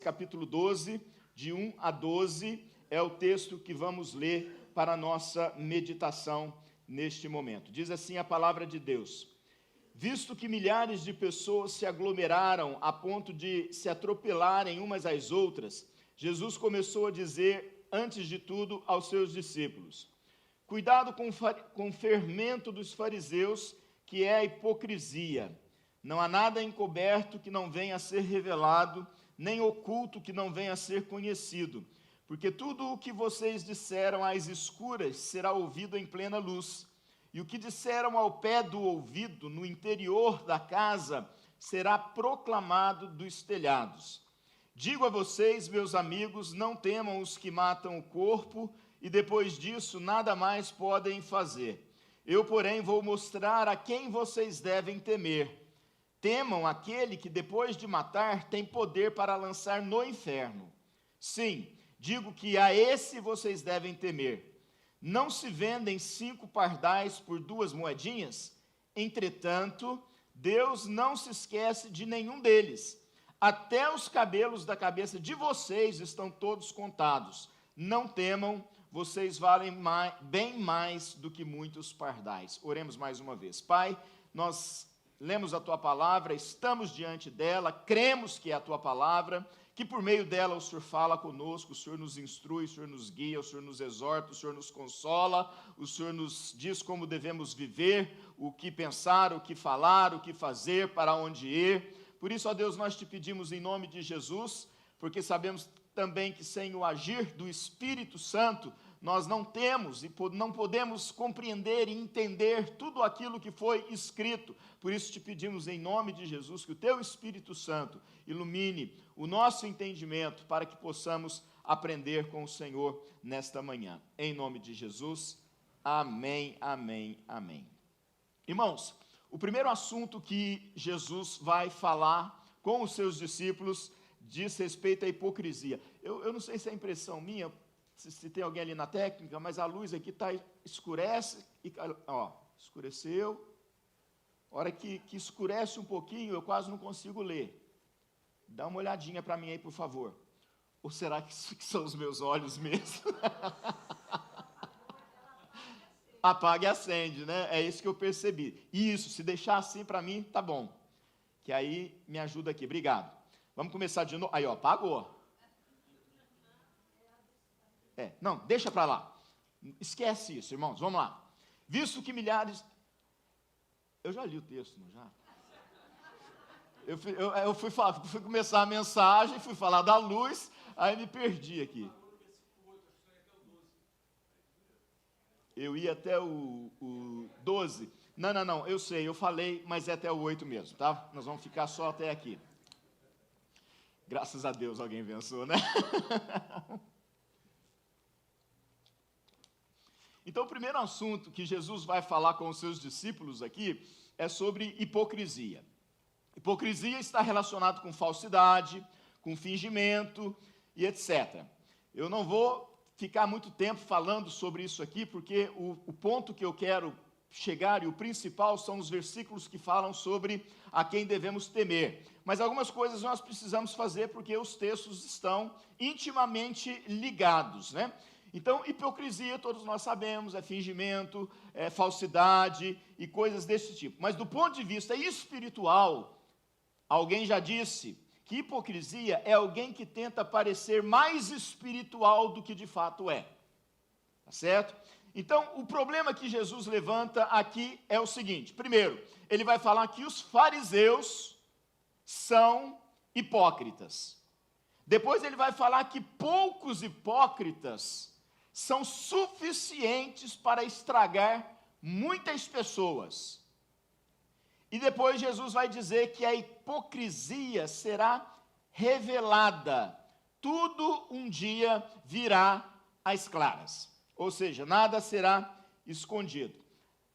capítulo 12, de 1 a 12, é o texto que vamos ler para a nossa meditação neste momento. Diz assim a palavra de Deus: visto que milhares de pessoas se aglomeraram a ponto de se atropelarem umas às outras, Jesus começou a dizer, antes de tudo, aos seus discípulos: cuidado com o fermento dos fariseus, que é a hipocrisia. Não há nada encoberto que não venha a ser revelado, nem oculto que não venha a ser conhecido. Porque tudo o que vocês disseram às escuras será ouvido em plena luz. E o que disseram ao pé do ouvido, no interior da casa, será proclamado dos telhados. Digo a vocês, meus amigos, não temam os que matam o corpo, e depois disso nada mais podem fazer. Eu, porém, vou mostrar a quem vocês devem temer. Temam aquele que, depois de matar, tem poder para lançar no inferno. Sim, digo que a esse vocês devem temer. Não se vendem 5 pardais por 2 moedinhas? Entretanto, Deus não se esquece de nenhum deles. Até os cabelos da cabeça de vocês estão todos contados. Não temam, vocês valem bem mais do que muitos pardais. Oremos mais uma vez. Pai, nós lemos a Tua palavra, estamos diante dela, cremos que é a Tua palavra, que por meio dela o Senhor fala conosco, o Senhor nos instrui, o Senhor nos guia, o Senhor nos exorta, o Senhor nos consola, o Senhor nos diz como devemos viver, o que pensar, o que falar, o que fazer, para onde ir. Por isso, ó Deus, nós te pedimos em nome de Jesus, porque sabemos também que sem o agir do Espírito Santo, nós não temos e não podemos compreender e entender tudo aquilo que foi escrito. Por isso te pedimos em nome de Jesus que o teu Espírito Santo ilumine o nosso entendimento para que possamos aprender com o Senhor nesta manhã. Em nome de Jesus, amém, amém, amém. Irmãos, o primeiro assunto que Jesus vai falar com os seus discípulos diz respeito à hipocrisia. Eu não sei se é impressão minha, se tem alguém ali na técnica, mas a luz aqui escurece, escureceu. A hora que escurece um pouquinho, eu quase não consigo ler. Dá uma olhadinha para mim aí, por favor. Ou será que são os meus olhos mesmo? Apaga e acende, né? É isso que eu percebi. Isso, se deixar assim para mim, tá bom. Que aí me ajuda aqui, obrigado. Vamos começar de novo. Aí, ó, apagou. Não, deixa para lá. Esquece isso, irmãos, vamos lá. Visto que milhares... Eu já li o texto, não já? Eu fui começar a mensagem, fui falar da luz, aí me perdi aqui. Eu ia até o 12. Não, eu sei, eu falei, mas é até o 8 mesmo, tá? Nós vamos ficar só até aqui. Graças a Deus alguém pensou, né? Então, o primeiro assunto que Jesus vai falar com os seus discípulos aqui é sobre hipocrisia. Hipocrisia está relacionado com falsidade, com fingimento e etc. Eu não vou ficar muito tempo falando sobre isso aqui, porque o ponto que eu quero chegar e o principal são os versículos que falam sobre a quem devemos temer. Mas algumas coisas nós precisamos fazer porque os textos estão intimamente ligados, né? Então, hipocrisia, todos nós sabemos, é fingimento, é falsidade e coisas desse tipo. Mas do ponto de vista espiritual, alguém já disse que hipocrisia é alguém que tenta parecer mais espiritual do que de fato é. Tá certo? Então, o problema que Jesus levanta aqui é o seguinte. Primeiro, ele vai falar que os fariseus são hipócritas. Depois ele vai falar que poucos hipócritas são suficientes para estragar muitas pessoas. E depois Jesus vai dizer que a hipocrisia será revelada. Tudo um dia virá às claras. Ou seja, nada será escondido.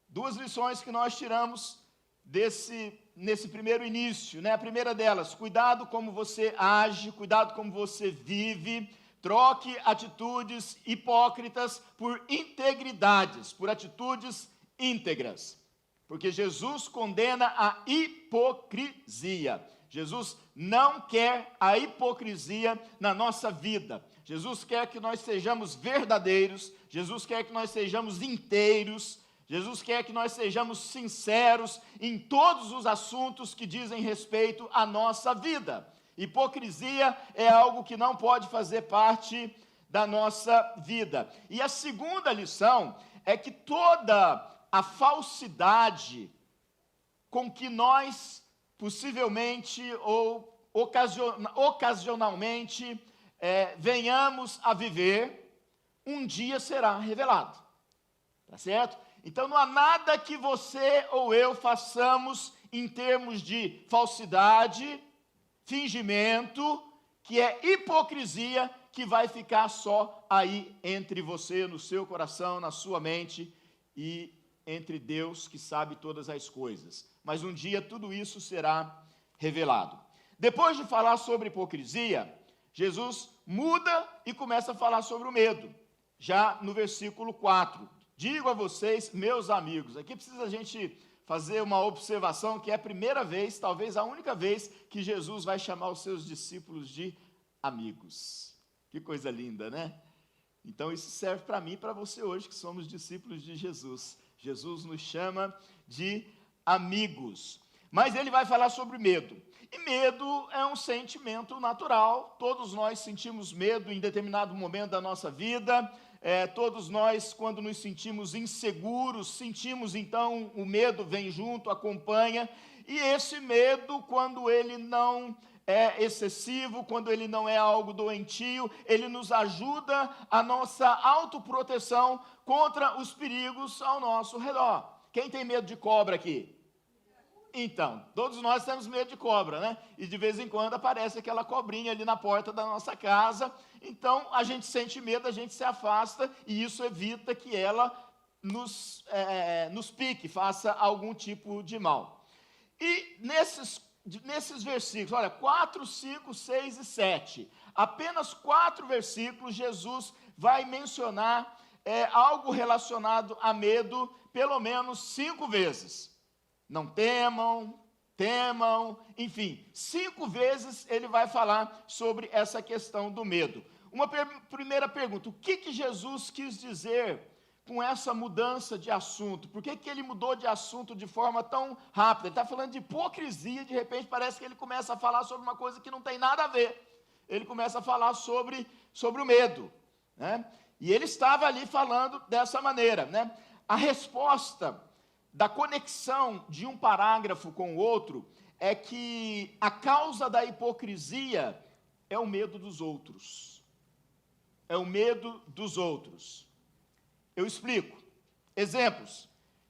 2 lições que nós tiramos nesse primeiro início, né? A primeira delas, cuidado como você age, cuidado como você vive. Troque atitudes hipócritas por integridades, por atitudes íntegras. Porque Jesus condena a hipocrisia. Jesus não quer a hipocrisia na nossa vida. Jesus quer que nós sejamos verdadeiros, Jesus quer que nós sejamos inteiros, Jesus quer que nós sejamos sinceros em todos os assuntos que dizem respeito à nossa vida. Hipocrisia é algo que não pode fazer parte da nossa vida. E a segunda lição é que toda a falsidade com que nós possivelmente ou ocasionalmente venhamos a viver, um dia será revelado. Tá certo? Então não há nada que você ou eu façamos em termos de falsidade, fingimento, que é hipocrisia, que vai ficar só aí entre você, no seu coração, na sua mente e entre Deus que sabe todas as coisas. Mas um dia tudo isso será revelado. Depois de falar sobre hipocrisia, Jesus muda e começa a falar sobre o medo. Já no versículo 4, digo a vocês, meus amigos, aqui precisa a gente fazer uma observação que é a primeira vez, talvez a única vez, que Jesus vai chamar os seus discípulos de amigos. Que coisa linda, né? Então isso serve para mim e para você hoje, que somos discípulos de Jesus. Jesus nos chama de amigos. Mas ele vai falar sobre medo. E medo é um sentimento natural. Todos nós sentimos medo em determinado momento da nossa vida. Todos nós, quando nos sentimos inseguros, sentimos então, o medo vem junto, acompanha. E esse medo, quando ele não é excessivo, quando ele não é algo doentio, ele nos ajuda a nossa autoproteção contra os perigos ao nosso redor. Quem tem medo de cobra aqui? Então, todos nós temos medo de cobra, né? E de vez em quando aparece aquela cobrinha ali na porta da nossa casa. Então, a gente sente medo, a gente se afasta, e isso evita que ela nos pique, faça algum tipo de mal. E nesses versículos, olha, 4, 5, 6 e 7, apenas 4 versículos, Jesus vai mencionar algo relacionado a medo, pelo menos 5 vezes. Não temam, enfim, 5 vezes ele vai falar sobre essa questão do medo. Uma primeira pergunta, o que Jesus quis dizer com essa mudança de assunto? Por que ele mudou de assunto de forma tão rápida? Ele está falando de hipocrisia, de repente parece que ele começa a falar sobre uma coisa que não tem nada a ver. Ele começa a falar sobre o medo, né? E ele estava ali falando dessa maneira, né? A resposta da conexão de um parágrafo com o outro é que a causa da hipocrisia é o medo dos outros. É o medo dos outros. Eu explico. Exemplos.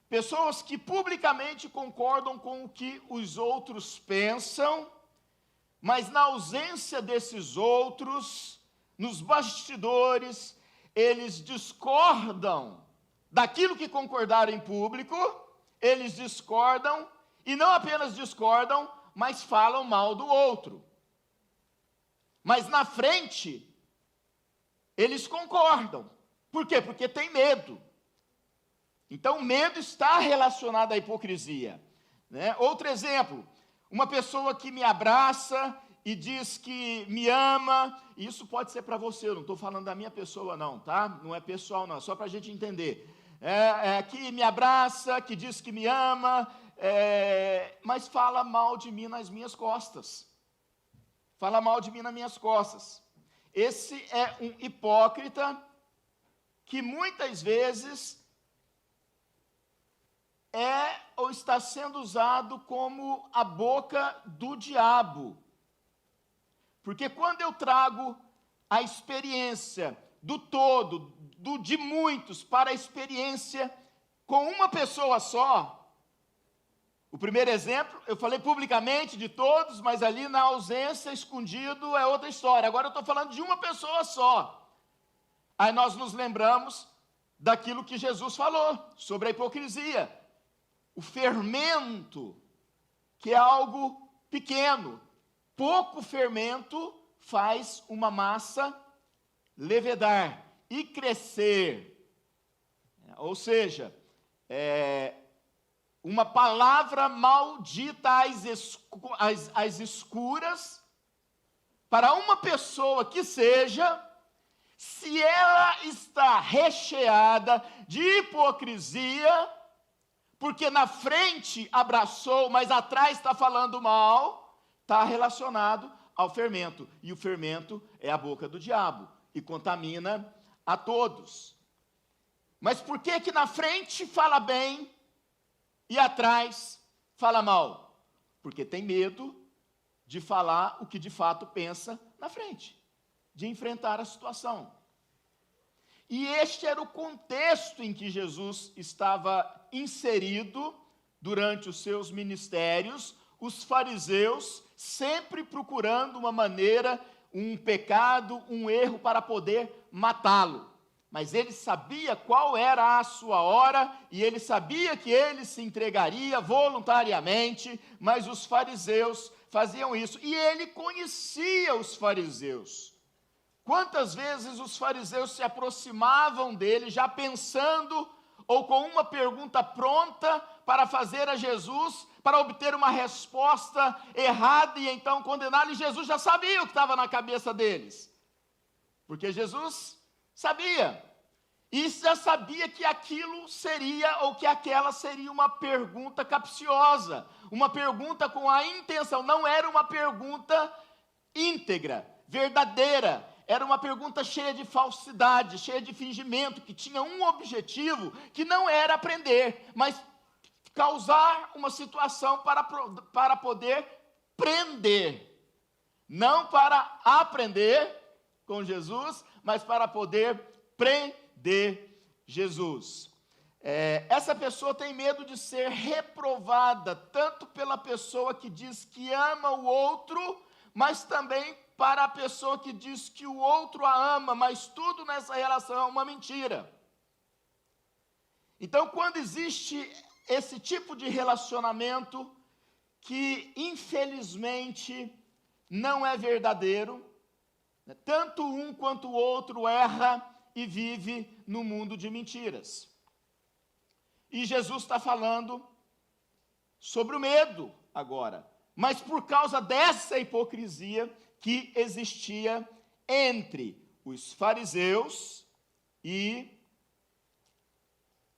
Pessoas que publicamente concordam com o que os outros pensam, mas na ausência desses outros, nos bastidores, eles discordam daquilo que concordaram em público, eles discordam, e não apenas discordam, mas falam mal do outro. Mas na frente, eles concordam. Por quê? Porque tem medo. Então, o medo está relacionado à hipocrisia, né? Outro exemplo, uma pessoa que me abraça e diz que me ama, e isso pode ser para você, eu não estou falando da minha pessoa não, tá? Não é pessoal não, é só para a gente entender. Que me abraça, que diz que me ama, mas fala mal de mim nas minhas costas. Fala mal de mim nas minhas costas. Esse é um hipócrita que muitas vezes ou está sendo usado como a boca do diabo. Porque quando eu trago a experiência do todo, de muitos, para a experiência com uma pessoa só, o primeiro exemplo, eu falei publicamente de todos, mas ali na ausência, escondido, é outra história. Agora eu estou falando de uma pessoa só. Aí nós nos lembramos daquilo que Jesus falou, sobre a hipocrisia. O fermento, que é algo pequeno. Pouco fermento faz uma massa levedar e crescer. Ou seja, uma palavra maldita às escuras, para uma pessoa que seja, se ela está recheada de hipocrisia, porque na frente abraçou, mas atrás está falando mal, está relacionado ao fermento. E o fermento é a boca do diabo e contamina a todos. Mas por que que na frente fala bem e atrás fala mal? Porque tem medo de falar o que de fato pensa na frente, de enfrentar a situação. E este era o contexto em que Jesus estava inserido durante os seus ministérios, os fariseus sempre procurando uma maneira, um pecado, um erro para poder matá-lo. Mas ele sabia qual era a sua hora e ele sabia que ele se entregaria voluntariamente, mas os fariseus faziam isso. E ele conhecia os fariseus. Quantas vezes os fariseus se aproximavam dele já pensando ou com uma pergunta pronta para fazer a Jesus, para obter uma resposta errada e então condená-lo, e Jesus já sabia o que estava na cabeça deles, porque Jesus sabia, e já sabia que aquilo seria, ou que aquela seria uma pergunta capciosa, uma pergunta com a intenção, não era uma pergunta íntegra, verdadeira, era uma pergunta cheia de falsidade, cheia de fingimento, que tinha um objetivo, que não era aprender, mas causar uma situação para poder prender. Não para aprender com Jesus, mas para poder prender Jesus. Essa pessoa tem medo de ser reprovada, tanto pela pessoa que diz que ama o outro, mas também para a pessoa que diz que o outro a ama, mas tudo nessa relação é uma mentira. Então, quando existe esse tipo de relacionamento, que infelizmente não é verdadeiro, tanto um quanto o outro erra e vive no mundo de mentiras. E Jesus está falando sobre o medo agora, mas por causa dessa hipocrisia que existia entre os fariseus e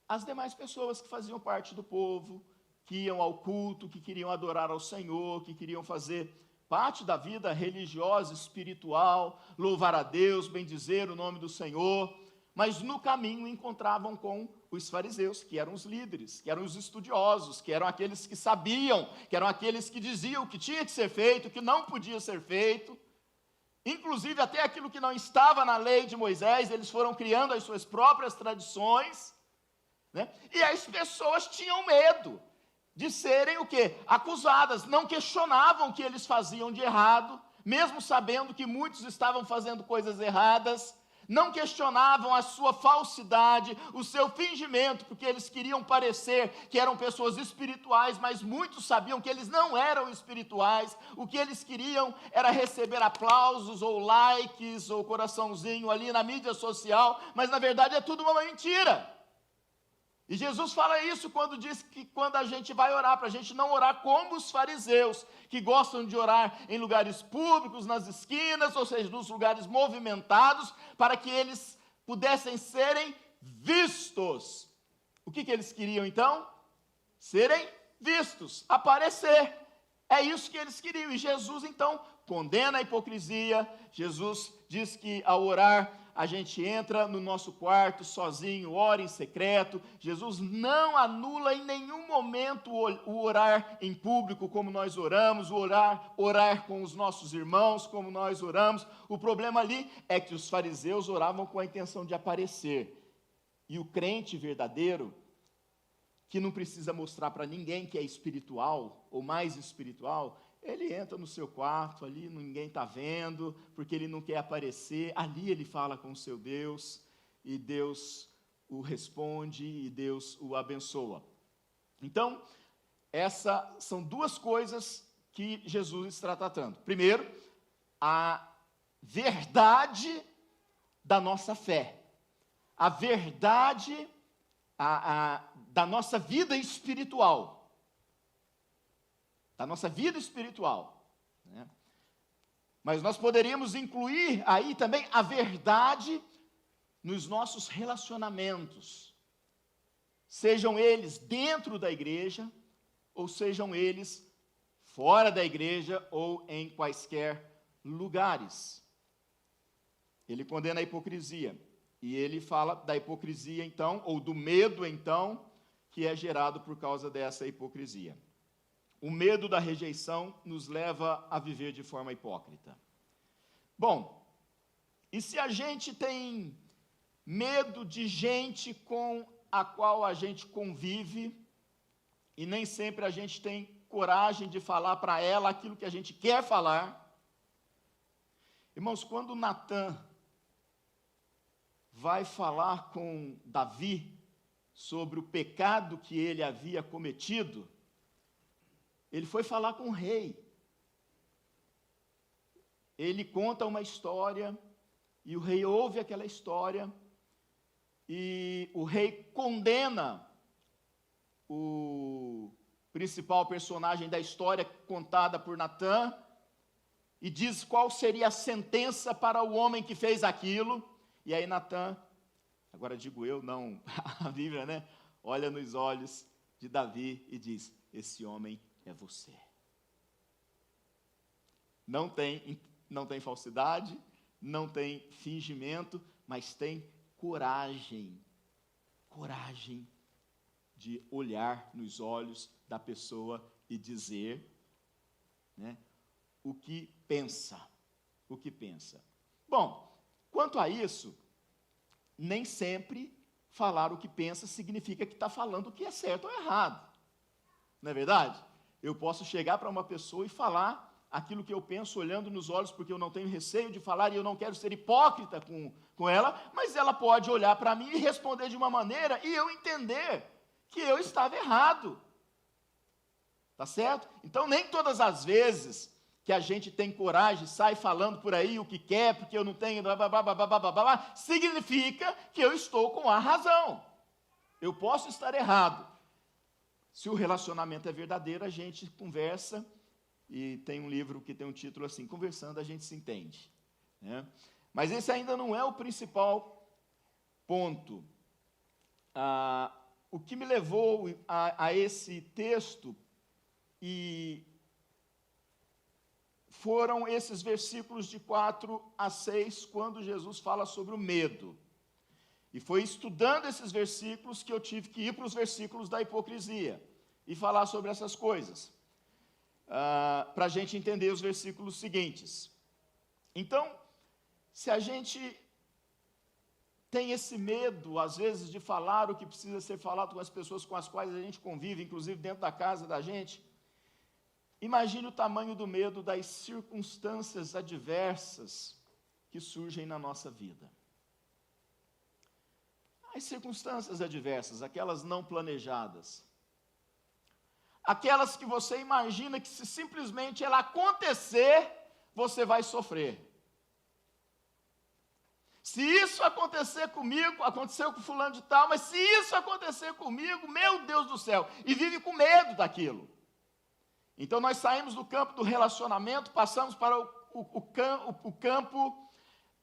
as demais pessoas que faziam parte do povo, que iam ao culto, que queriam adorar ao Senhor, que queriam fazer parte da vida religiosa, espiritual, louvar a Deus, bendizer o nome do Senhor, mas no caminho encontravam com os fariseus, que eram os líderes, que eram os estudiosos, que eram aqueles que sabiam, que eram aqueles que diziam o que tinha que ser feito, o que não podia ser feito, inclusive até aquilo que não estava na lei de Moisés, eles foram criando as suas próprias tradições, né? E as pessoas tinham medo de serem o quê? Acusadas, não questionavam o que eles faziam de errado, mesmo sabendo que muitos estavam fazendo coisas erradas, não questionavam a sua falsidade, o seu fingimento, porque eles queriam parecer que eram pessoas espirituais, mas muitos sabiam que eles não eram espirituais, o que eles queriam era receber aplausos, ou likes, ou coraçãozinho ali na mídia social, mas na verdade é tudo uma mentira. E Jesus fala isso quando diz que quando a gente vai orar, para a gente não orar como os fariseus, que gostam de orar em lugares públicos, nas esquinas, ou seja, nos lugares movimentados, para que eles pudessem serem vistos. O que eles queriam então? Serem vistos, aparecer. É isso que eles queriam. E Jesus então condena a hipocrisia. Jesus diz que ao orar, a gente entra no nosso quarto sozinho, ora em secreto. Jesus não anula em nenhum momento o orar em público, como nós oramos, o orar com os nossos irmãos, como nós oramos. O problema ali é que os fariseus oravam com a intenção de aparecer. E o crente verdadeiro, que não precisa mostrar para ninguém que é espiritual, ou mais espiritual, ele entra no seu quarto, ali ninguém está vendo, porque ele não quer aparecer, ali ele fala com o seu Deus, e Deus o responde, e Deus o abençoa. Então, essas são duas coisas que Jesus está tratando. Primeiro, a verdade da nossa fé, a verdade da nossa vida espiritual. da nossa vida espiritual, né? Mas nós poderíamos incluir aí também a verdade nos nossos relacionamentos, sejam eles dentro da igreja, ou sejam eles fora da igreja ou em quaisquer lugares. Ele condena a hipocrisia, e ele fala da hipocrisia então, ou do medo então, que é gerado por causa dessa hipocrisia. O medo da rejeição nos leva a viver de forma hipócrita. Bom, e se a gente tem medo de gente com a qual a gente convive, e nem sempre a gente tem coragem de falar para ela aquilo que a gente quer falar? Irmãos, quando Natan vai falar com Davi sobre o pecado que ele havia cometido, ele foi falar com o rei. Ele conta uma história, e o rei ouve aquela história, e o rei condena o principal personagem da história contada por Natan, e diz qual seria a sentença para o homem que fez aquilo. E aí Natan, agora digo eu, não a Bíblia, né? Olha nos olhos de Davi e diz: esse homem é você. Não tem falsidade, não tem fingimento, mas tem coragem de olhar nos olhos da pessoa e dizer, né, o que pensa. Bom, quanto a isso, nem sempre falar o que pensa significa que está falando o que é certo ou errado. Não é verdade? Eu posso chegar para uma pessoa e falar aquilo que eu penso olhando nos olhos, porque eu não tenho receio de falar e eu não quero ser hipócrita com ela, mas ela pode olhar para mim e responder de uma maneira e eu entender que eu estava errado. Tá certo? Então, nem todas as vezes que a gente tem coragem, sai falando por aí o que quer, porque eu não tenho, significa que eu estou com a razão. Eu posso estar errado. Se o relacionamento é verdadeiro, a gente conversa, e tem um livro que tem um título assim: Conversando a gente se entende, né? Mas esse ainda não é o principal ponto. O que me levou a esse texto foram esses versículos de 4 a 6, quando Jesus fala sobre o medo. E foi estudando esses versículos que eu tive que ir para os versículos da hipocrisia e falar sobre essas coisas, para a gente entender os versículos seguintes. Então, se a gente tem esse medo, às vezes, de falar o que precisa ser falado com as pessoas com as quais a gente convive, inclusive dentro da casa da gente, imagine o tamanho do medo das circunstâncias adversas que surgem na nossa vida. As circunstâncias adversas, aquelas não planejadas, aquelas que você imagina que se simplesmente ela acontecer, você vai sofrer. Se isso acontecer comigo, aconteceu com fulano de tal, mas se isso acontecer comigo, meu Deus do céu, e vive com medo daquilo. Então nós saímos do campo do relacionamento, passamos para o campo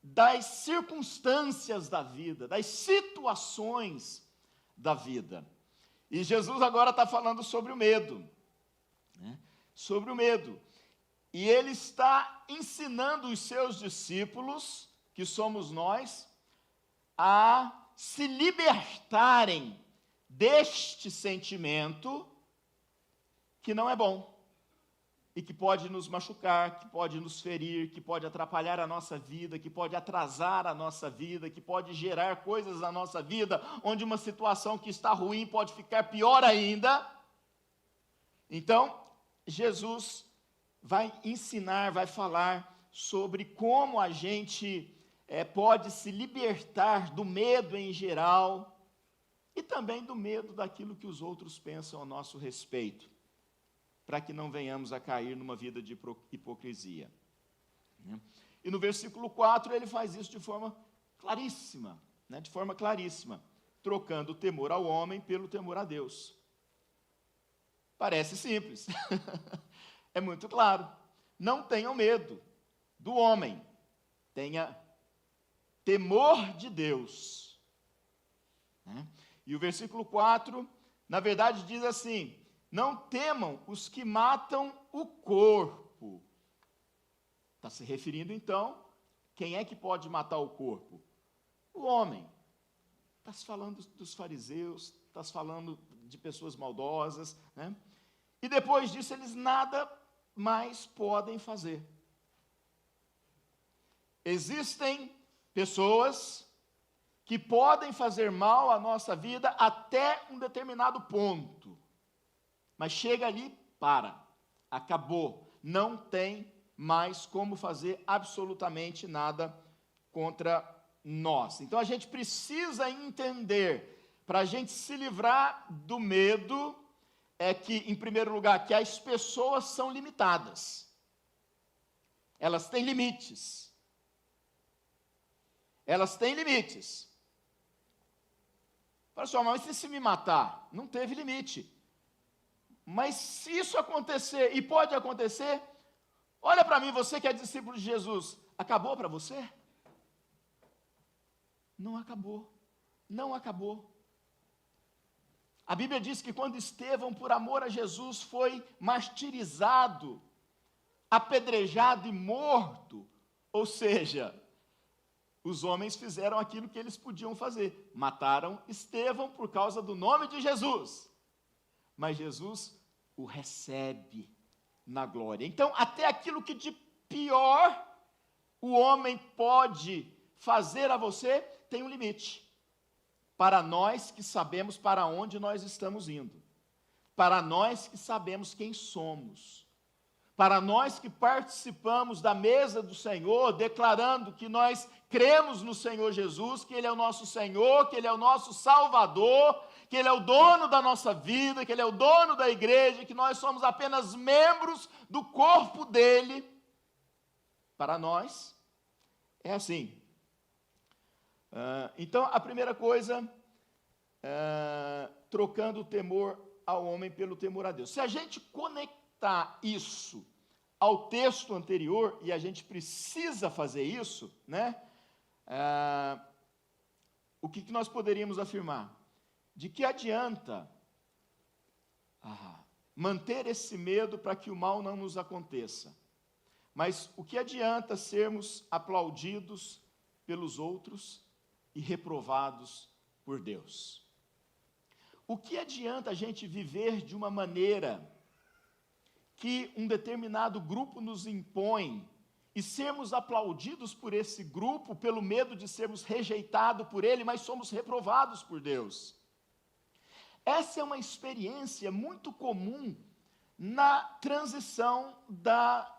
das circunstâncias da vida, das situações da vida. E Jesus agora está falando sobre o medo, né? Sobre o medo. E ele está ensinando os seus discípulos, que somos nós, a se libertarem deste sentimento que não é bom, e que pode nos machucar, que pode nos ferir, que pode atrapalhar a nossa vida, que pode atrasar a nossa vida, que pode gerar coisas na nossa vida, onde uma situação que está ruim pode ficar pior ainda. Então, Jesus vai ensinar, vai falar sobre como a gente pode se libertar do medo em geral, e também do medo daquilo que os outros pensam a nosso respeito, para que não venhamos a cair numa vida de hipocrisia. E no versículo 4 ele faz isso de forma claríssima, né? De forma claríssima, trocando o temor ao homem pelo temor a Deus. Parece simples, é muito claro. Não tenham medo do homem, tenha temor de Deus. E o versículo 4, na verdade, diz assim: não temam os que matam o corpo. Está se referindo, então, quem é que pode matar o corpo? O homem. Está se falando dos fariseus, está se falando de pessoas maldosas, né? E depois disso, eles nada mais podem fazer. Existem pessoas que podem fazer mal à nossa vida até um determinado ponto. Mas chega ali, acabou. Não tem mais como fazer absolutamente nada contra nós. Então a gente precisa entender, para a gente se livrar do medo, que, em primeiro lugar, que as pessoas são limitadas. Elas têm limites. Elas têm limites. Olha só, mas se me matar? Não teve limite. Mas se isso acontecer, e pode acontecer, olha para mim, você que é discípulo de Jesus, acabou para você? Não acabou. Não acabou. A Bíblia diz que quando Estevão, por amor a Jesus, foi martirizado, apedrejado e morto, ou seja, os homens fizeram aquilo que eles podiam fazer, mataram Estevão por causa do nome de Jesus, mas Jesus o recebe na glória. Então, até aquilo que de pior o homem pode fazer a você, tem um limite. Para nós que sabemos para onde nós estamos indo, para nós que sabemos quem somos, para nós que participamos da mesa do Senhor, declarando que nós cremos no Senhor Jesus, que Ele é o nosso Senhor, que Ele é o nosso Salvador, que Ele é o dono da nossa vida, que Ele é o dono da igreja, que nós somos apenas membros do corpo dEle. Para nós, é assim. Então, a primeira coisa, trocando o temor ao homem pelo temor a Deus. Se a gente conectar isso ao texto anterior, e a gente precisa fazer isso, né? O que nós poderíamos afirmar? De que adianta manter esse medo para que o mal não nos aconteça? Mas o que adianta sermos aplaudidos pelos outros e reprovados por Deus? O que adianta a gente viver de uma maneira que um determinado grupo nos impõe e sermos aplaudidos por esse grupo pelo medo de sermos rejeitados por ele, mas somos reprovados por Deus? Essa é uma experiência muito comum na transição da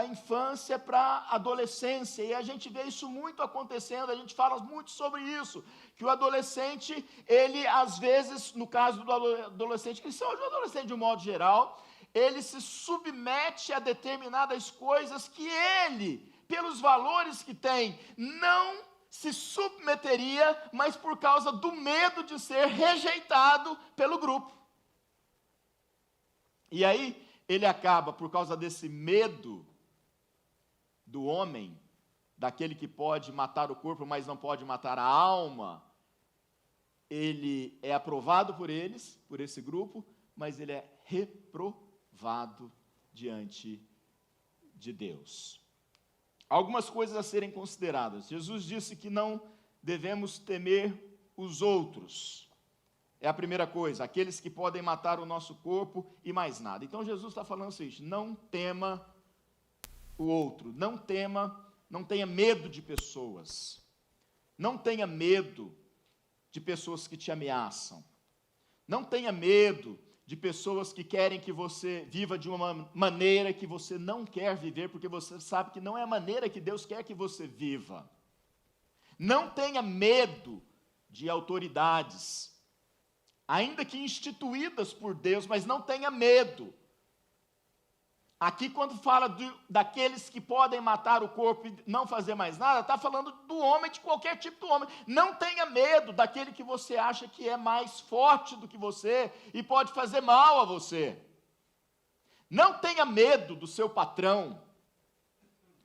infância para a adolescência, e a gente vê isso muito acontecendo, a gente fala muito sobre isso, que o adolescente, ele às vezes, no caso do adolescente cristão, o adolescente de um modo geral, ele se submete a determinadas coisas que ele, pelos valores que tem, não se submeteria, mas por causa do medo de ser rejeitado pelo grupo. E aí, ele acaba, por causa desse medo do homem, daquele que pode matar o corpo, mas não pode matar a alma, ele é aprovado por eles, por esse grupo, mas ele é reprovado diante de Deus. Algumas coisas a serem consideradas. Jesus disse que não devemos temer os outros. É a primeira coisa, aqueles que podem matar o nosso corpo e mais nada. Então Jesus está falando o seguinte: não tema o outro, não tenha medo de pessoas, não tenha medo de pessoas que te ameaçam, não tenha medo de pessoas que querem que você viva de uma maneira que você não quer viver, porque você sabe que não é a maneira que Deus quer que você viva. Não tenha medo de autoridades, ainda que instituídas por Deus, mas não tenha medo. Aqui, quando fala daqueles que podem matar o corpo e não fazer mais nada, está falando do homem, de qualquer tipo de homem. Não tenha medo daquele que você acha que é mais forte do que você e pode fazer mal a você. Não tenha medo do seu patrão,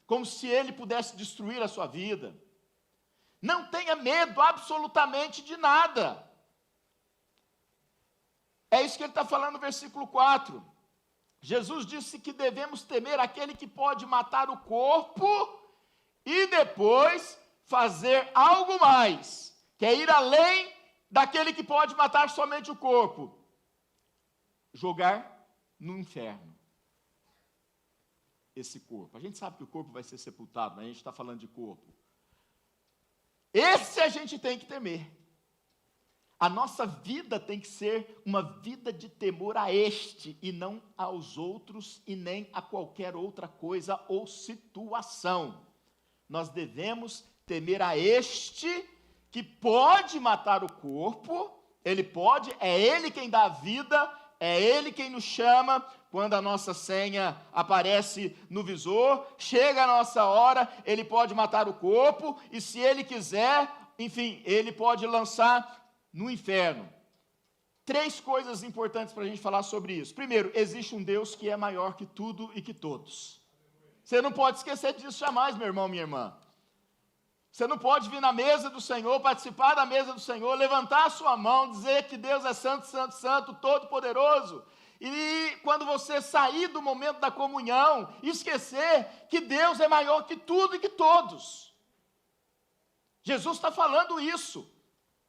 como se ele pudesse destruir a sua vida. Não tenha medo absolutamente de nada. É isso que ele está falando no versículo 4. Jesus disse que devemos temer aquele que pode matar o corpo e depois fazer algo mais, que é ir além daquele que pode matar somente o corpo. Jogar no inferno esse corpo. A gente sabe que o corpo vai ser sepultado, mas a gente está falando de corpo. Esse a gente tem que temer. A nossa vida tem que ser uma vida de temor a este, e não aos outros, e nem a qualquer outra coisa ou situação. Nós devemos temer a este, que pode matar o corpo, ele pode, é ele quem dá a vida, é ele quem nos chama. Quando a nossa senha aparece no visor, chega a nossa hora, ele pode matar o corpo, e se ele quiser, enfim, ele pode lançar no inferno. 3 coisas importantes para a gente falar sobre isso. Primeiro, existe um Deus que é maior que tudo e que todos. Você não pode esquecer disso jamais, meu irmão, minha irmã. Você não pode vir na mesa do Senhor, participar da mesa do Senhor, levantar a sua mão, dizer que Deus é santo, santo, santo, todo-poderoso, e quando você sair do momento da comunhão, esquecer que Deus é maior que tudo e que todos. Jesus está falando isso.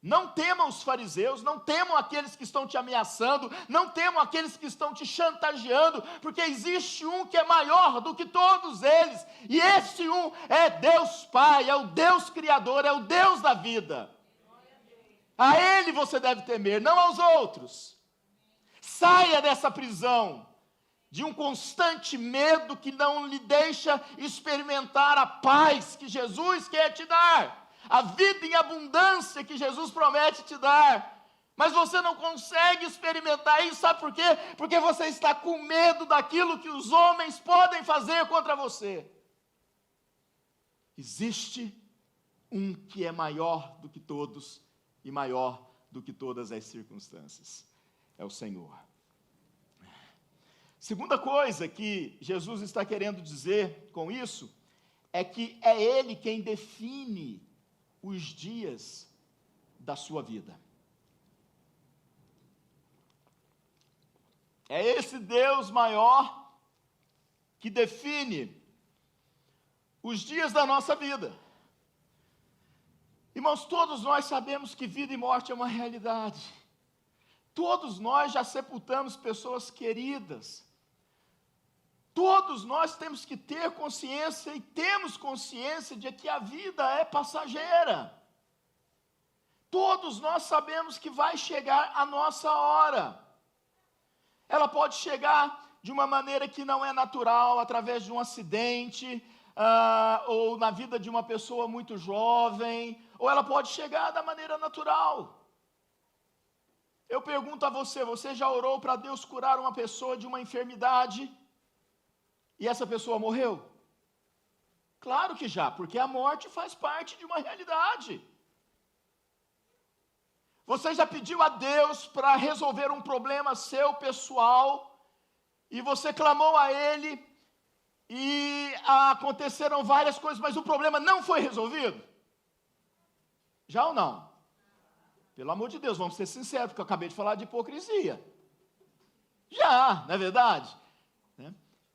Não temam os fariseus, não temam aqueles que estão te ameaçando, não temam aqueles que estão te chantageando, porque existe um que é maior do que todos eles, e esse um é Deus Pai, é o Deus Criador, é o Deus da vida. A Ele você deve temer, não aos outros. Saia dessa prisão, de um constante medo que não lhe deixa experimentar a paz que Jesus quer te dar, a vida em abundância que Jesus promete te dar, mas você não consegue experimentar isso, sabe por quê? Porque você está com medo daquilo que os homens podem fazer contra você. Existe um que é maior do que todos e maior do que todas as circunstâncias, é o Senhor. Segunda coisa que Jesus está querendo dizer com isso, é que é Ele quem define os dias da sua vida. É esse Deus maior que define os dias da nossa vida. Irmãos, todos nós sabemos que vida e morte é uma realidade. Todos nós já sepultamos pessoas queridas. Todos nós temos que ter consciência, e temos consciência de que a vida é passageira. Todos nós sabemos que vai chegar a nossa hora. Ela pode chegar de uma maneira que não é natural, através de um acidente, ou na vida de uma pessoa muito jovem, ou ela pode chegar da maneira natural. Eu pergunto a você, você já orou para Deus curar uma pessoa de uma enfermidade e essa pessoa morreu? Claro que já, porque a morte faz parte de uma realidade. Você já pediu a Deus para resolver um problema seu, pessoal, e você clamou a Ele, e aconteceram várias coisas, mas o problema não foi resolvido? Já ou não? Pelo amor de Deus, vamos ser sinceros, porque eu acabei de falar de hipocrisia. Já, não é verdade?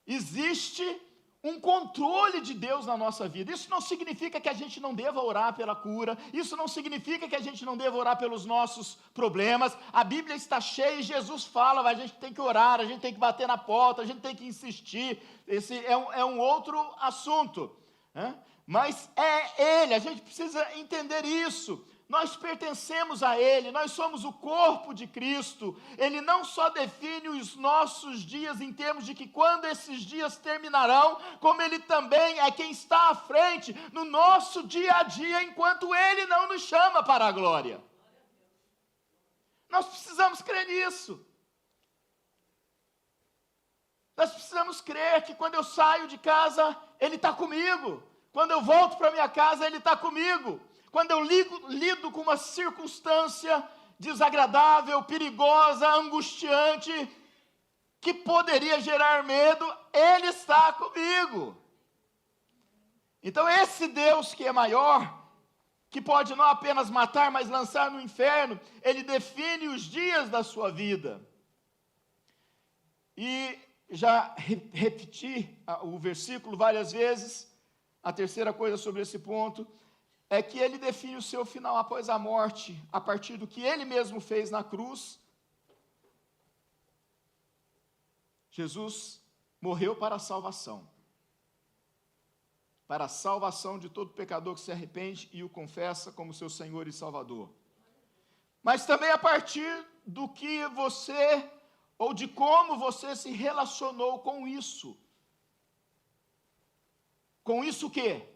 Existe um controle de Deus na nossa vida. Isso não significa que a gente não deva orar pela cura, isso não significa que a gente não deva orar pelos nossos problemas. A Bíblia está cheia e Jesus fala, a gente tem que orar, a gente tem que bater na porta, a gente tem que insistir. Esse é um outro assunto, né? Mas é Ele, a gente precisa entender isso. Nós pertencemos a Ele, nós somos o corpo de Cristo. Ele não só define os nossos dias em termos de que quando esses dias terminarão, como Ele também é quem está à frente no nosso dia a dia, enquanto Ele não nos chama para a glória. Nós precisamos crer nisso. Nós precisamos crer que quando eu saio de casa, Ele está comigo. Quando eu volto para minha casa, Ele está comigo. Quando eu lido com uma circunstância desagradável, perigosa, angustiante, que poderia gerar medo, Ele está comigo. Então esse Deus que é maior, que pode não apenas matar, mas lançar no inferno, Ele define os dias da sua vida. E já repeti o versículo várias vezes. A terceira coisa sobre esse ponto é que Ele define o seu final após a morte, a partir do que Ele mesmo fez na cruz. Jesus morreu para a salvação de todo pecador que se arrepende e o confessa como seu Senhor e Salvador. Mas também a partir do que você, ou de como você se relacionou com isso. Com isso o quê?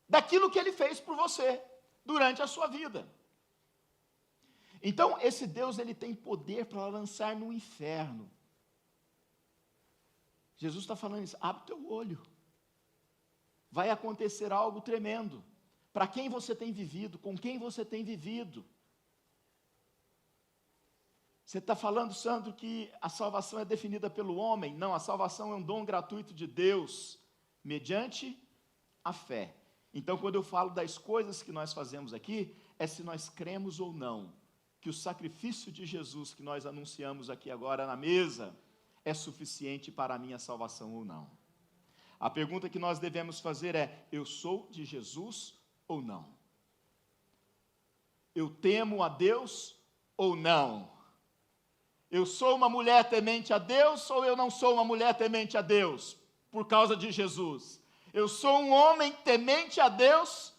Daquilo que Ele fez por você, durante a sua vida. Então, esse Deus, Ele tem poder para lançar no inferno. Jesus está falando isso, abre o teu olho. Vai acontecer algo tremendo. Para quem você tem vivido, com quem você tem vivido. Você está falando, Sandro, que a salvação é definida pelo homem? Não, a salvação é um dom gratuito de Deus, mediante a fé. Então, quando eu falo das coisas que nós fazemos aqui, é se nós cremos ou não, que o sacrifício de Jesus que nós anunciamos aqui agora na mesa, é suficiente para a minha salvação ou não. A pergunta que nós devemos fazer é, eu sou de Jesus ou não? Eu temo a Deus ou não? Eu sou uma mulher temente a Deus ou eu não sou uma mulher temente a Deus? Por causa de Jesus. Eu sou um homem temente a Deus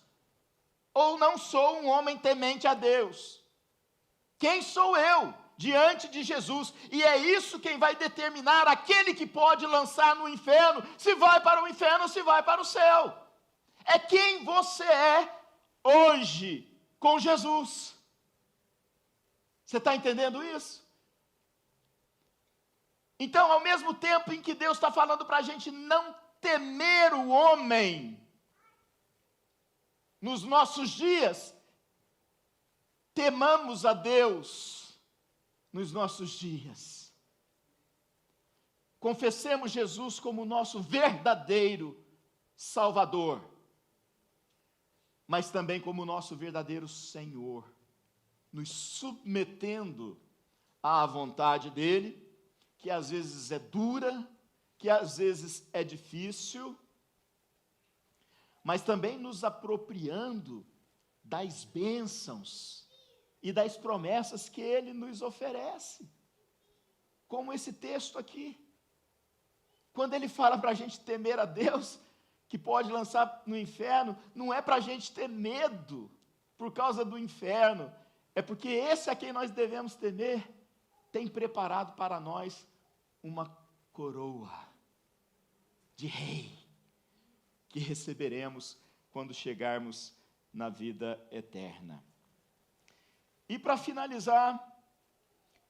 ou não sou um homem temente a Deus? Quem sou eu diante de Jesus? E é isso quem vai determinar aquele que pode lançar no inferno, se vai para o inferno ou se vai para o céu. É quem você é hoje com Jesus. Você está entendendo isso? Então, ao mesmo tempo em que Deus está falando para a gente não temer o homem, nos nossos dias, temamos a Deus nos nossos dias. Confessemos Jesus como nosso verdadeiro Salvador, mas também como nosso verdadeiro Senhor, nos submetendo à vontade dEle, que às vezes é dura, que às vezes é difícil, mas também nos apropriando das bênçãos e das promessas que Ele nos oferece, como esse texto aqui. Quando Ele fala para a gente temer a Deus, que pode lançar no inferno, não é para a gente ter medo por causa do inferno, é porque esse a quem nós devemos temer, tem preparado para nós uma coroa de rei, que receberemos quando chegarmos na vida eterna. E para finalizar,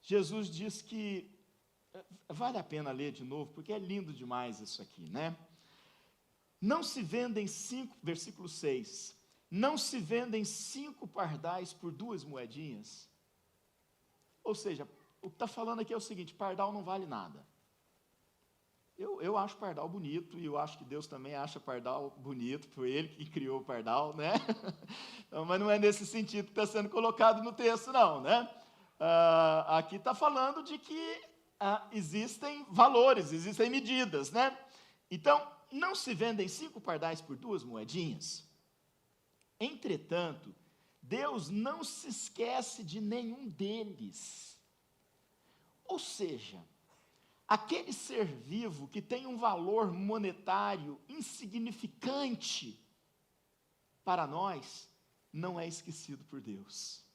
Jesus diz que, vale a pena ler de novo, porque é lindo demais isso aqui, né? Não se vendem 5, versículo 6, não se vendem 5 pardais por 2 moedinhas? Ou seja, o que está falando aqui é o seguinte, pardal não vale nada. Eu acho pardal bonito, e eu acho que Deus também acha pardal bonito, foi Ele que criou o pardal, né? Mas não é nesse sentido que está sendo colocado no texto, não, né? Aqui está falando de que existem valores, existem medidas, né? Então, não se vendem 5 pardais por 2 moedinhas? Entretanto, Deus não se esquece de nenhum deles. Ou seja, aquele ser vivo que tem um valor monetário insignificante para nós, não é esquecido por Deus.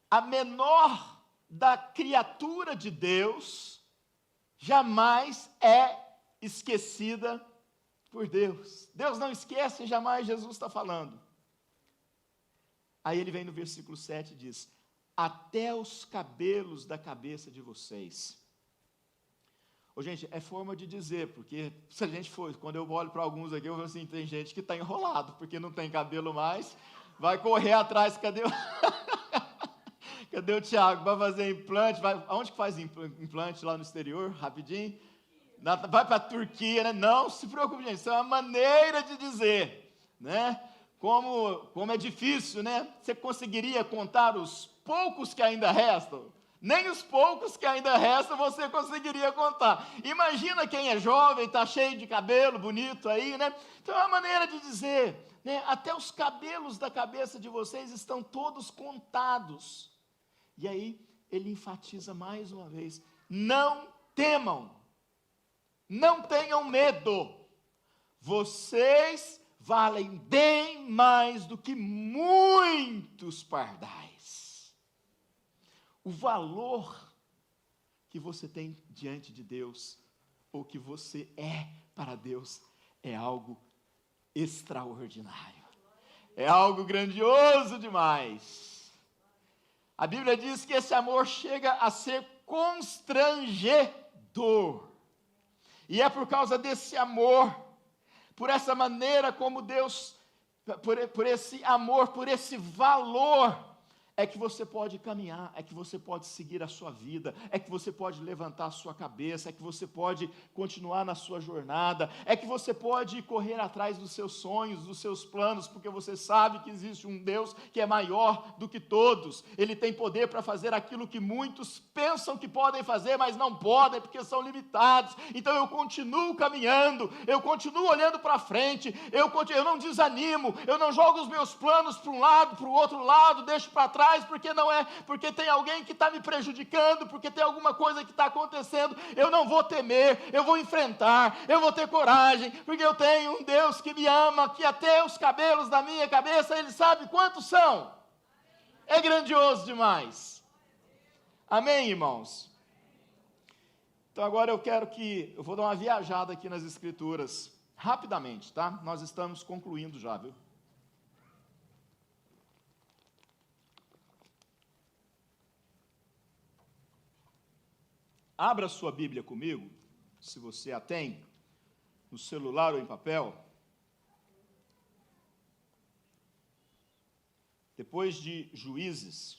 A menor da criatura de Deus jamais é esquecida por Deus. Deus não esquece jamais, Jesus está falando. Aí ele vem no versículo 7 e diz, até os cabelos da cabeça de vocês. Gente, é forma de dizer, porque se a gente for, quando eu olho para alguns aqui, eu vejo assim, tem gente que está enrolado, porque não tem cabelo mais, vai correr atrás, Cadê o Tiago? Vai fazer implante? Aonde que faz implante lá no exterior? Rapidinho. Vai para a Turquia, né? Não se preocupe, gente. Isso é uma maneira de dizer, né? Como é difícil, né? Você conseguiria contar os poucos que ainda restam? Nem os poucos que ainda restam você conseguiria contar. Imagina quem é jovem, está cheio de cabelo, bonito aí, né? Então é uma maneira de dizer, né? Até os cabelos da cabeça de vocês estão todos contados. E aí ele enfatiza mais uma vez: não temam, não tenham medo, vocês valem bem mais do que muitos pardais. O valor que você tem diante de Deus, ou que você é para Deus, é algo extraordinário, é algo grandioso demais. A Bíblia diz que esse amor chega a ser constrangedor, e é por causa desse amor, por essa maneira como Deus, por esse amor, por esse valor, é que você pode caminhar, é que você pode seguir a sua vida, é que você pode levantar a sua cabeça, é que você pode continuar na sua jornada, é que você pode correr atrás dos seus sonhos, dos seus planos, porque você sabe que existe um Deus que é maior do que todos. Ele tem poder para fazer aquilo que muitos pensam que podem fazer, mas não podem, porque são limitados. Então eu continuo caminhando, eu continuo olhando para frente, eu não desanimo, eu não jogo os meus planos para um lado, para o outro lado, deixo para trás, porque tem alguém que está me prejudicando, porque tem alguma coisa que está acontecendo. Eu não vou temer, eu vou enfrentar, eu vou ter coragem, porque eu tenho um Deus que me ama, que até os cabelos da minha cabeça Ele sabe quantos são. É grandioso demais. Amém, irmãos? Então agora eu vou dar uma viajada aqui nas Escrituras, rapidamente, tá? Nós estamos concluindo já, viu? Abra sua Bíblia comigo, se você a tem, no celular ou em papel. Depois de Juízes,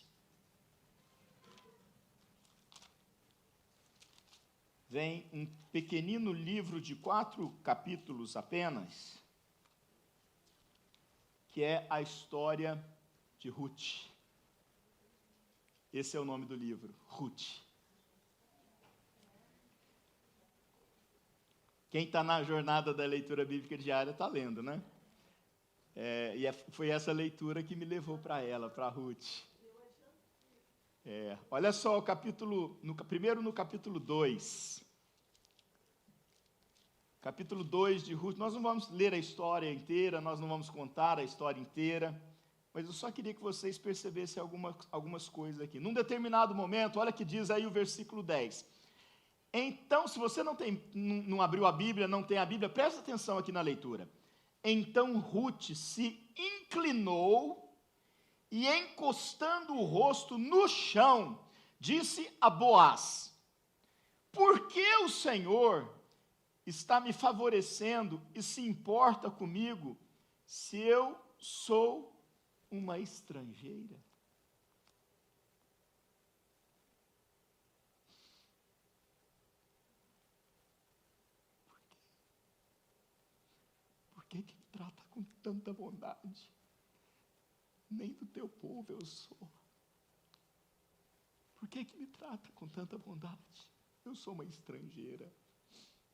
vem um pequenino livro de 4 capítulos apenas, que é a história de Ruth. Esse é o nome do livro, Ruth. Quem está na jornada da leitura bíblica diária está lendo, né? Foi essa leitura que me levou para Ruth. Olha só primeiro no capítulo 2. Capítulo 2 de Ruth. Nós não vamos ler a história inteira, nós não vamos contar a história inteira, mas eu só queria que vocês percebessem algumas coisas aqui. Num determinado momento, olha que diz aí o versículo 10. Então, se você não abriu a Bíblia, não tem a Bíblia, presta atenção aqui na leitura. Então Ruth se inclinou e, encostando o rosto no chão, disse a Boaz: por que o Senhor está me favorecendo e se importa comigo, se eu sou uma estrangeira? Por que me trata com tanta bondade? Nem do teu povo eu sou. Por que me trata com tanta bondade? Eu sou uma estrangeira,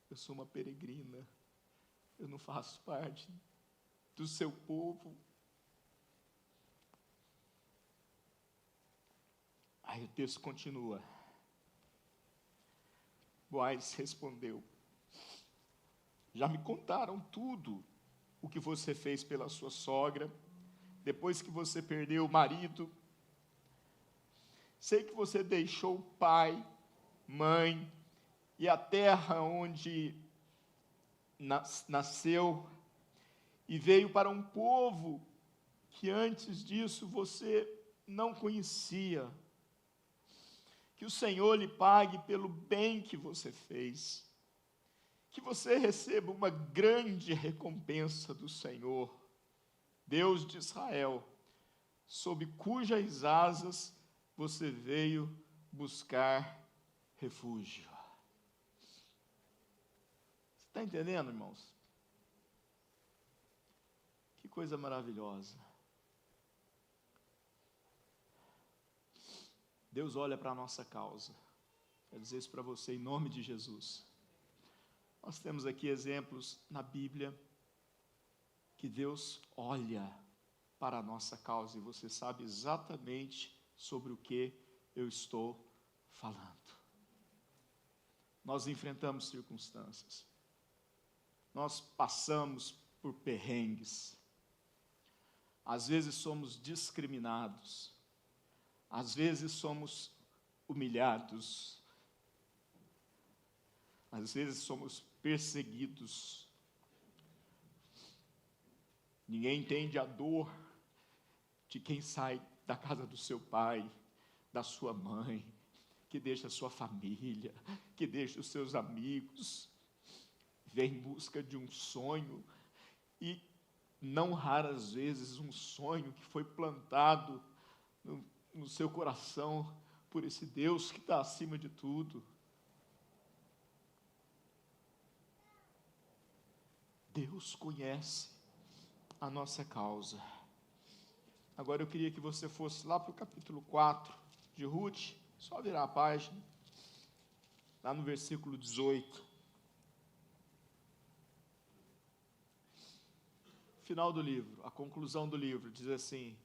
eu sou uma peregrina, eu não faço parte do seu povo. Aí o texto continua. Boaz respondeu: já me contaram tudo o que você fez pela sua sogra, depois que você perdeu o marido. Sei que você deixou pai, mãe e a terra onde nasceu e veio para um povo que antes disso você não conhecia. Que o Senhor lhe pague pelo bem que você fez. Que você receba uma grande recompensa do Senhor, Deus de Israel, sob cujas asas você veio buscar refúgio. Você está entendendo, irmãos? Que coisa maravilhosa. Deus olha para a nossa causa. Quero dizer isso para você em nome de Jesus. Nós temos aqui exemplos na Bíblia que Deus olha para a nossa causa e você sabe exatamente sobre o que eu estou falando. Nós enfrentamos circunstâncias, nós passamos por perrengues, às vezes somos discriminados, às vezes somos humilhados, às vezes somos perseguidos. Ninguém entende a dor de quem sai da casa do seu pai, da sua mãe, que deixa a sua família, que deixa os seus amigos, vem em busca de um sonho, e não raras vezes um sonho que foi plantado no seu coração por esse Deus que está acima de tudo. Deus conhece a nossa causa. Agora eu queria que você fosse lá para o capítulo 4 de Ruth, só virar a página, lá no versículo 18. Final do livro, a conclusão do livro, diz assim: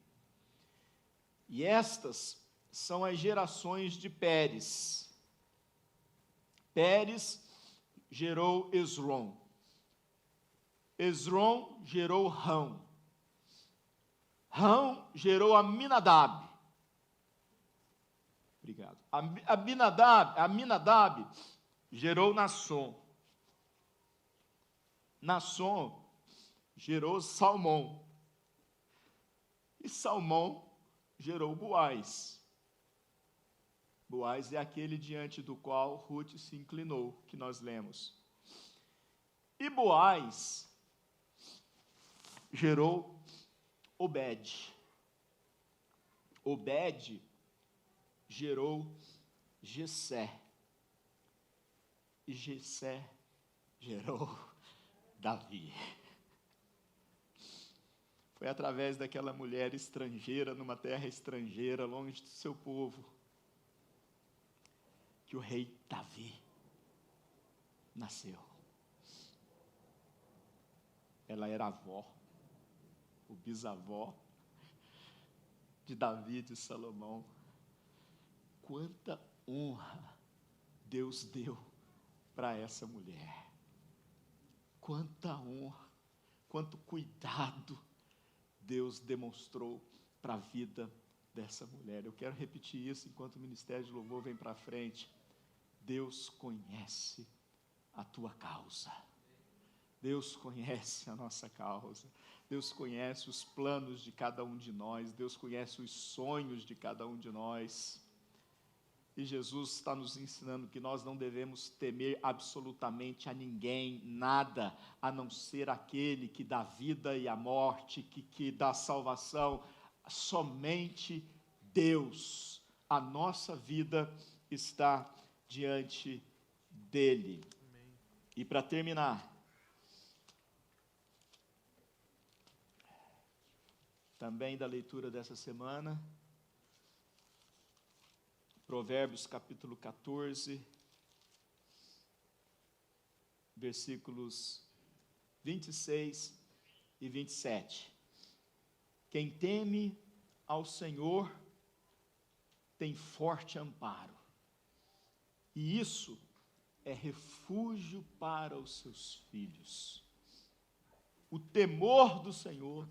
e estas são as gerações de Pérez. Pérez gerou Esrom. Esrom gerou Rão. Rão gerou Aminadab. Obrigado. Aminadab gerou Nasson. Nasson gerou Salmão. E Salmão gerou Boaz. Boaz é aquele diante do qual Ruth se inclinou, que nós lemos. E Boaz gerou Obed. Obed gerou Jessé. E Jessé gerou Davi. Foi através daquela mulher estrangeira, numa terra estrangeira, longe do seu povo, que o rei Davi nasceu. Ela era avó, o bisavó de Davi e de Salomão. Quanta honra Deus deu para essa mulher. Quanta honra, quanto cuidado Deus demonstrou para a vida dessa mulher. Eu quero repetir isso enquanto o Ministério de Louvor vem para frente. Deus conhece a tua causa. Deus conhece a nossa causa. Deus conhece os planos de cada um de nós. Deus conhece os sonhos de cada um de nós. E Jesus está nos ensinando que nós não devemos temer absolutamente a ninguém, nada, a não ser aquele que dá vida e a morte, que dá salvação. Somente Deus. A nossa vida está diante dele. Amém. E para terminar, também da leitura dessa semana, Provérbios capítulo 14, versículos 26 e 27. Quem teme ao Senhor tem forte amparo, e isso é refúgio para os seus filhos. O temor do Senhor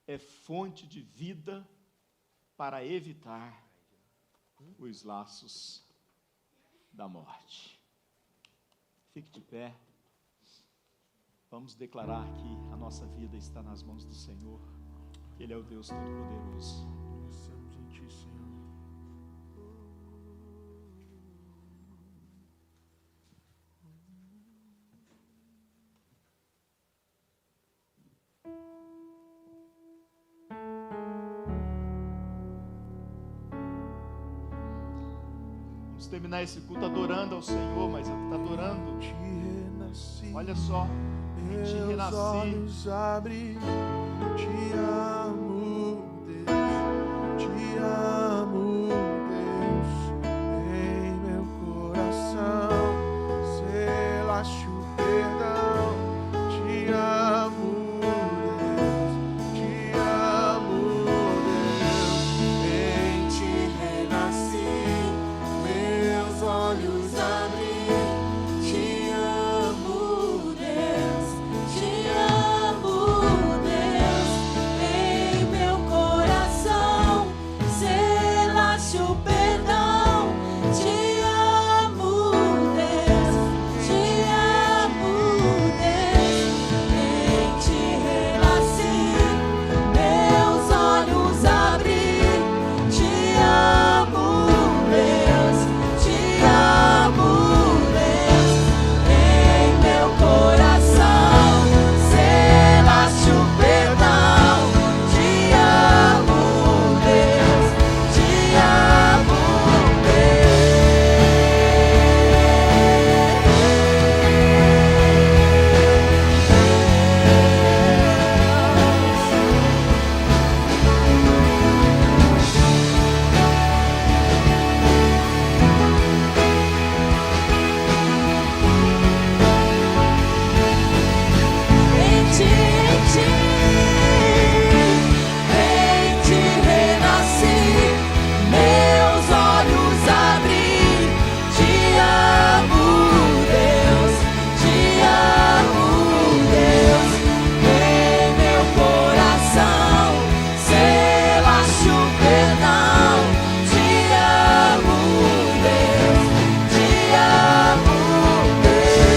é fonte de vida para evitar os laços da morte. Fique de pé. Vamos declarar que a nossa vida está nas mãos do Senhor. Ele é o Deus Todo-Poderoso. Pensamos em Ti, Senhor. terminar esse culto adorando ao Senhor, mas está adorando. Te renasci. Olha só, em Ti Meus renasci. olhos abri. Te amo, Deus. Te amo, Deus. Em meu coração selaste o perdão. Te amo, Deus. Te amo, Deus. Em Ti renasci. Meus olhos abri. Te amo, Deus. Te amo, Deus. Em meu coração selaste o perdão. Te amo, Deus. Te amo, Deus. Em Ti renasci. Meus olhos abri. Te amo, Deus. Te amo, Deus. Em meu coração selaste o perdão. Te amo, Deus. Te amo, Em Ti renasci, meus olhos abri. Te amo, Deus. Te amo, Deus. Em meu coração selaste o perdão. Te amo, Deus. Te amo, Deus.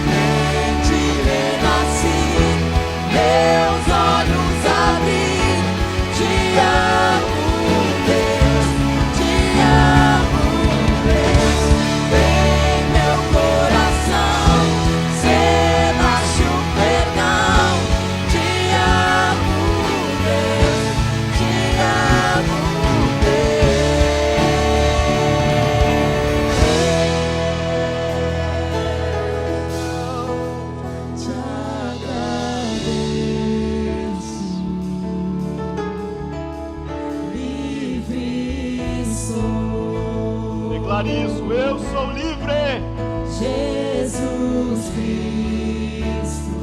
Em Ti renasci, meus olhos abri. Te amo, Deus. Te amo, Deus. Em meu coração selaste o perdão. Te amo, Deus. Te amo, Deus. Te agradeço. Livre sou. Declare isso, eu sou livre. Jesus Cristo,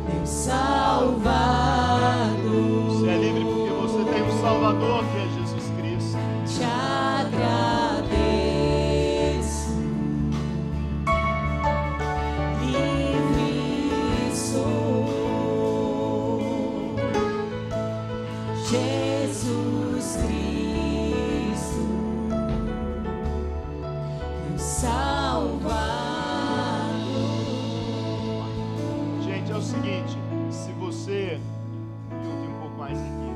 meu Salvador. Você é livre porque você tem um Salvador que é Jesus Cristo. Te agradeço. Livre sou. Jesus Cristo, meu Salvador. Gente, é o seguinte, se você me ouvir um pouco mais aqui,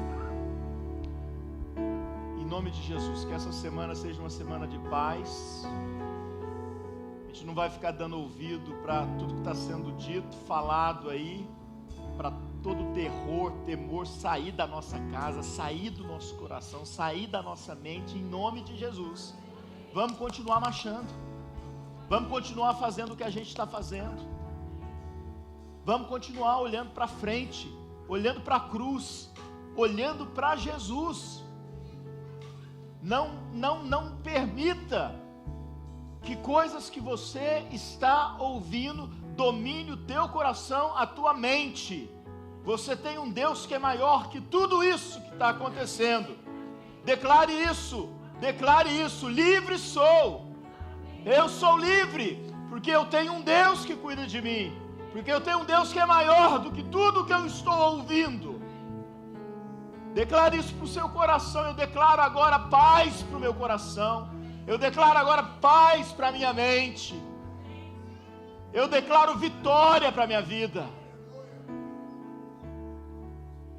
em nome de Jesus, que essa semana seja uma semana de paz. A gente não vai ficar dando ouvido para tudo que está sendo dito, falado aí, para todo terror, temor sair da nossa casa, sair do nosso coração, sair da nossa mente, em nome de Jesus. Vamos continuar marchando, vamos continuar fazendo o que a gente está fazendo, vamos continuar olhando para frente, olhando para a cruz, olhando para Jesus. Não permita que coisas que você está ouvindo domine o teu coração, a tua mente. Você tem um Deus que é maior que tudo isso que está acontecendo. Declare isso, livre sou. Eu sou livre, porque eu tenho um Deus que cuida de mim, porque eu tenho um Deus que é maior do que tudo que eu estou ouvindo. Declare isso para o seu coração. Eu declaro agora paz para o meu coração. Eu declaro agora paz para a minha mente. Eu declaro vitória para a minha vida.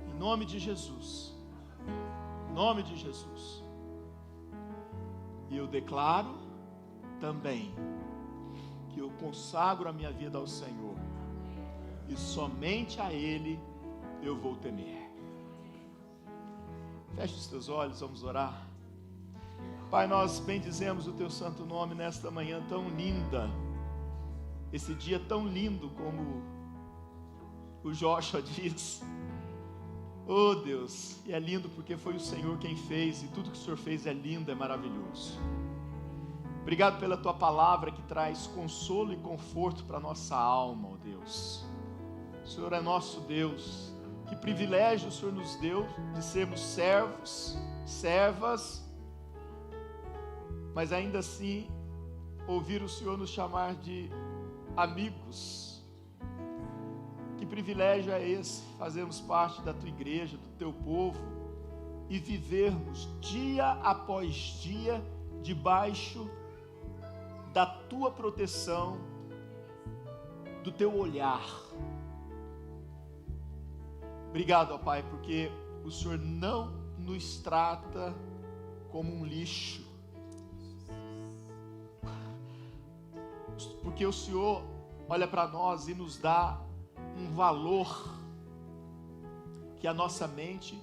Em nome de Jesus. Em nome de Jesus. E eu declaro também que eu consagro a minha vida ao Senhor. E somente a Ele eu vou temer. Feche os teus olhos, vamos orar. Pai, nós bendizemos o Teu santo nome nesta manhã tão linda, esse dia tão lindo como o Joshua diz. Oh Deus, e é lindo porque foi o Senhor quem fez, e tudo que o Senhor fez é lindo, é maravilhoso. Obrigado pela Tua palavra que traz consolo e conforto para a nossa alma, oh Deus. O Senhor é nosso Deus. Que privilégio o Senhor nos deu de sermos servos, servas, mas ainda assim ouvir o Senhor nos chamar de amigos. Que privilégio é esse, fazermos parte da Tua igreja, do Teu povo e vivermos dia após dia debaixo da Tua proteção, do Teu olhar. Obrigado, ó Pai, porque o Senhor não nos trata como um lixo, porque o Senhor olha para nós e nos dá um valor que a nossa mente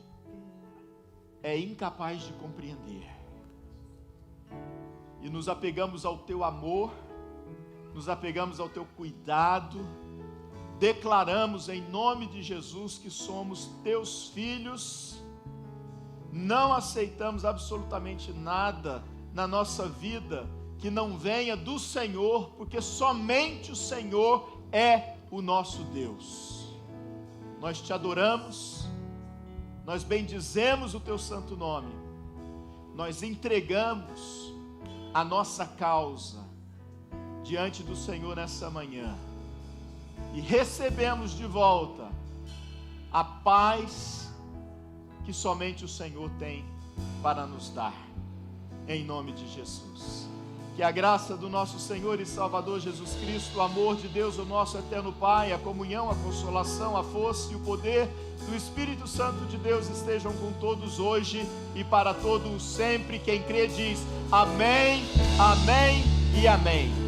é incapaz de compreender. E nos apegamos ao Teu amor, nos apegamos ao Teu cuidado, declaramos em nome de Jesus que somos Teus filhos, não aceitamos absolutamente nada na nossa vida que não venha do Senhor, porque somente o Senhor é o nosso Deus. Nós Te adoramos, nós bendizemos o Teu santo nome, nós entregamos a nossa causa diante do Senhor nessa manhã e recebemos de volta a paz que somente o Senhor tem para nos dar, em nome de Jesus. Que a graça do nosso Senhor e Salvador Jesus Cristo, o amor de Deus, o nosso eterno Pai, a comunhão, a consolação, a força e o poder do Espírito Santo de Deus estejam com todos hoje e para todos sempre. Quem crê diz amém, amém e amém.